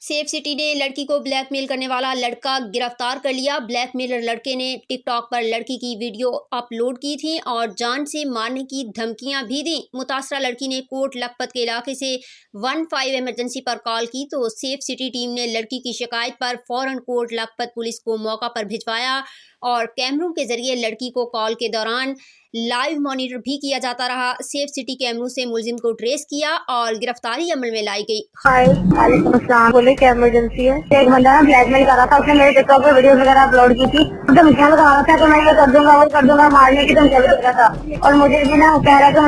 Safe city ने लड़की को ब्लैकमेल करने वाला लड़का गिरफ्तार कर लिया। ब्लैकमेलर लड़के ने टिकटॉक पर लड़की की वीडियो अपलोड की थी और जान से मारने की धमकियां भी दी। मुतासरा लड़की ने कोट लखपत के इलाके से 15 इमरजेंसी पर कॉल की तो सेफ सिटी टीम ने लड़की की शिकायत पर फौरन कोट लखपत पुलिस को मौका पर भिजवाया और कैमरों के जरिए लड़की को कॉल के दौरान लाइव मॉनिटर भी किया जाता रहा। सेफ सिटी कैमरों से मुलजिम को ट्रेस किया और गिरफ्तारी अमल में लाई गई। वालेकुम अस्सलाम। बोले क्या इमरजेंसी है? एक बंदा ना ब्लैकमेल कर रहा था, उसने मेरे टिकटॉक पे वीडियोस वगैरह अपलोड की थी। तो मुझे लगा रहा था कि मैं ये कर दूंगा वो कर दूंगा, मारने की धमकी दे रहा था और मुझे भी ना कह रहा था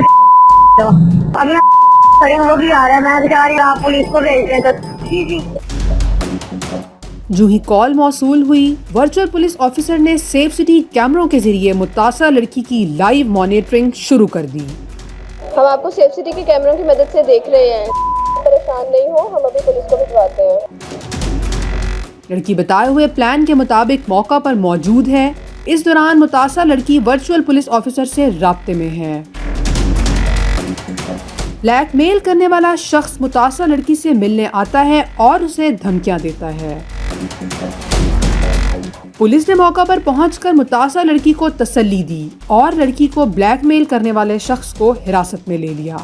तो अभी खड़े वो भी आ रहा है। मैं बेचारी आप पुलिस को भेज रहे तो जी। जो ही कॉल मौसूल हुई, वर्चुअल पुलिस ऑफिसर ने सेफ सिटी कैमरों के जरिए मुतासरा लड़की की लाइव मॉनिटरिंग शुरू कर दी। हम आपको सेफ सिटी के कैमरों की मदद से देख रहे हैं, परेशान नहीं हो, हम अभी पुलिस को भिजवाते हैं। लड़की बताए हुए प्लान के मुताबिक मौका पर मौजूद है। इस दौरान मुतासरा लड़की वर्चुअल पुलिस ऑफिसर से राब्ते में है। ब्लैकमेल करने वाला शख्स मुतासरा लड़की से मिलने आता है और उसे धमकियां देता है। पुलिस ने मौका पर पहुंचकर मुतासरा लड़की को तसल्ली दी और लड़की को ब्लैकमेल करने वाले शख्स को हिरासत में ले लिया।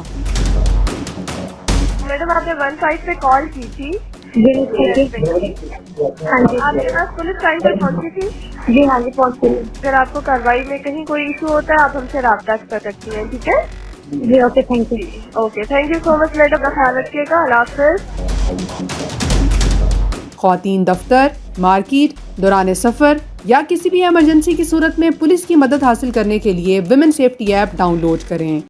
मैडम आपने 15 पे कॉल की थी? जी हाँ जी। आपके पास पुलिस टाइम पे पहुंची थी? जी हाँ जी पहुँची। अगर आपको कार्रवाई में कहीं कोई इशू होता है आप हमसे राब्ता कर सकती हैं, ठीक है? जी okay, thank you. Okay, thank you so much madam, ख्याल रखिएगा, अल्लाह हाफ़िज़। ख़वातीन दफ्तर, मार्केट, दौरान सफ़र या किसी भी इमरजेंसी की सूरत में पुलिस की मदद हासिल करने के लिए विमेन सेफ्टी ऐप डाउनलोड करें।